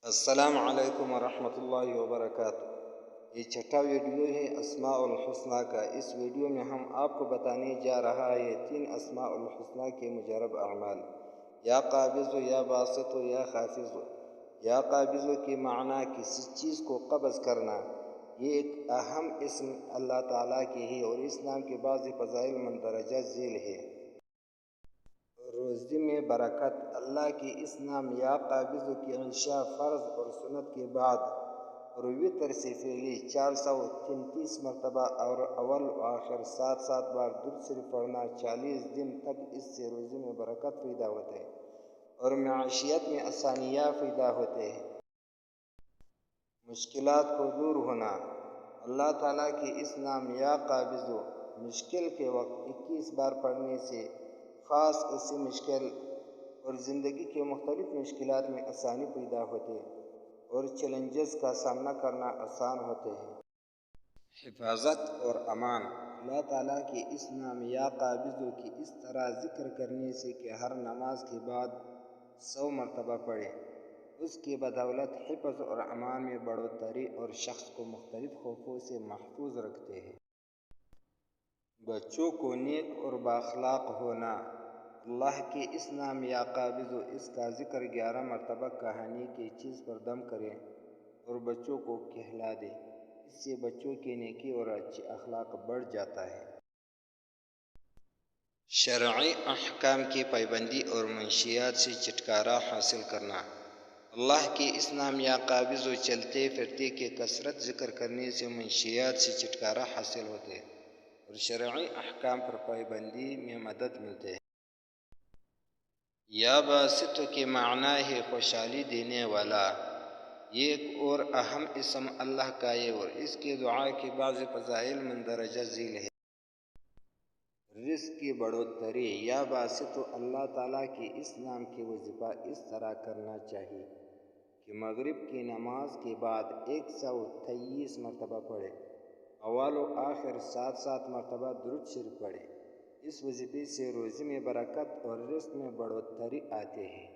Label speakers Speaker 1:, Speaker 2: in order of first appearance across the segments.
Speaker 1: السلام علیکم ورحمۃ اللہ وبرکاتہ۔ یہ چھٹا ویڈیو ہے اسماء الحسنہ کا۔ اس ویڈیو میں ہم آپ کو بتانے جا رہا ہے 3 اسماء الحسنہ کے مجرب اعمال، یا قابض یا باسط یا خافض۔ یا قابض کے معنی کسی چیز کو قبض کرنا۔ یہ ایک اہم اسم اللہ تعالیٰ کے ہے اور اس نام کے بعض فضائل مندرجہ ذیل ہے۔ روزی میں برکت۔ اللہ کے اس نام یا قابض کی عشاء فرض اور سنت کے بعد اور وتر سے پہلے 433 مرتبہ اور اول و آخر 7 بار درود شریف پڑھنا 40 دن تک، اس سے روزی میں برکت پیدا ہوتے ہے اور معیشت میں آسانیاں پیدا ہوتے ہیں۔ مشکلات کو دور ہونا۔ اللہ تعالیٰ کے اس نام یا قابض مشکل کے وقت 21 بار پڑھنے سے خاص ایسی مشکل اور زندگی کے مختلف مشکلات میں آسانی پیدا ہوتی ہے اور چیلنجز کا سامنا کرنا آسان ہوتے ہیں۔ حفاظت اور امان۔ اللہ تعالیٰ کے اس نام یا قابض کی اس طرح ذکر کرنے سے کہ ہر نماز کے بعد 100 مرتبہ پڑھیں، اس کی بدولت حفظ اور امان میں بڑھوتری اور شخص کو مختلف خوفوں سے محفوظ رکھتے ہیں۔ بچوں کو نیک اور بااخلاق ہونا۔ اللہ کے اس نام یا قابض اس کا ذکر 11 مرتبہ کہانی کی چیز پر دم کریں اور بچوں کو کھلا دیں، اس سے بچوں کی نیکی اور اچھے اخلاق بڑھ جاتا ہے۔ شرعی احکام کی پابندی اور منشیات سے چھٹکارا حاصل کرنا۔ اللہ کے اس نام یا قابض چلتے پھرتے کے کثرت ذکر کرنے سے منشیات سے چھٹکارا حاصل ہوتے ہے اور شرعی احکام پر پابندی میں مدد ملتے ہے۔ یا باسط کے معنی ہے خوشحالی دینے والا۔ یہ ایک اور اہم اسم اللہ کا ہے اور اس کے دعا کے بعض فضائل مندرجہ ذیل ہے۔ رزق کی بڑھوتری۔ یا باسط اللہ تعالیٰ کے اس نام کے وظیفہ اس طرح کرنا چاہیے کہ مغرب کی نماز کے بعد 123 مرتبہ پڑھیں، اول و آخر 7 مرتبہ درود شریف پڑھیں۔ اس وظیفے سے روزی میں برکت اور رزق میں بڑھوتری آتے ہیں۔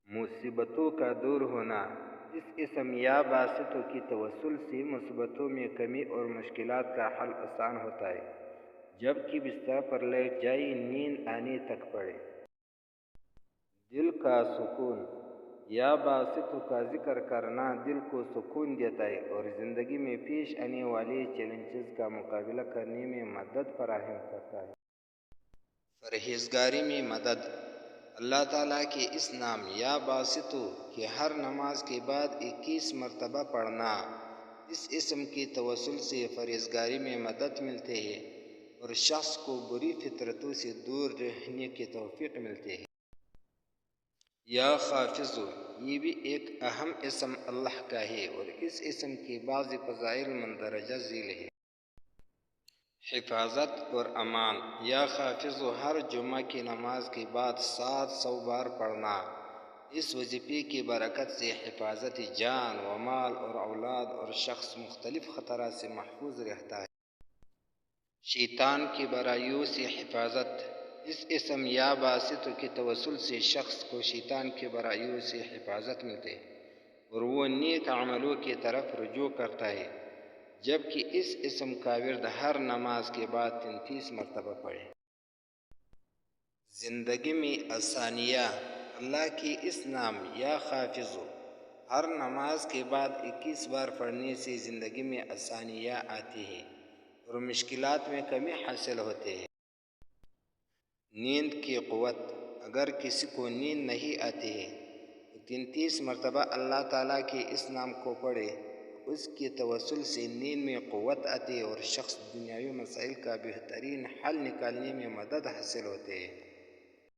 Speaker 1: مصیبتوں کا دور ہونا۔ اس اسم یا باسط کی توسل سے مصیبتوں میں کمی اور مشکلات کا حل آسان ہوتا ہے۔ جبکہ بستر پر لیٹ جائے نیند آنے تک پڑھیں۔ دل کا سکون۔ یا باسط کا ذکر کرنا دل کو سکون دیتا ہے اور زندگی میں پیش آنے والے چیلنجز کا مقابلہ کرنے میں مدد فراہم کرتا ہے۔ پرہیزگاری میں مدد۔ اللہ تعالیٰ کے اس نام یا باسط کے ہر نماز کے بعد 21 مرتبہ پڑھنا۔ اس اسم کی توسل سے پرہیزگاری میں مدد ملتی ہے اور شخص کو بری فطرتوں سے دور رہنے کی توفیق ملتی ہے۔ یا خافض۔ یہ بھی ایک اہم اسم اللہ کا ہے اور اس اسم کے بعض فضائل مندرجہ ذیل ہے۔ حفاظت اور امان۔ یا خافض ہر جمعہ کی نماز کے بعد 700 بار پڑھنا۔ اس وظیفے کی برکت سے حفاظت جان و مال اور اولاد اور شخص مختلف خطرات سے محفوظ رہتا ہے۔ شیطان کی برائیوں سے حفاظت۔ اس اسم یا باسط کے توسل سے شخص کو شیطان کی برائیوں سے حفاظت ملتی ہے اور وہ نیک عملوں کی طرف رجوع کرتا ہے۔ جبکہ اس اسم کا ورد ہر نماز کے بعد 33 مرتبہ پڑھیں۔ زندگی میں آسانیاں۔ اللہ کے اس نام یا خافض ہر نماز کے بعد 21 بار پڑھنے سے زندگی میں آسانیاں آتی ہیں اور مشکلات میں کمی حاصل ہوتی ہے۔ نیند کی قوت۔ اگر کسی کو نیند نہیں آتی ہے تو 33 مرتبہ اللہ تعالیٰ کے اس نام کو پڑھے، اس کے توسل سے نیند میں قوت آتی ہے اور شخص دنیاوی مسائل کا بہترین حل نکالنے میں مدد حاصل ہوتی ہے۔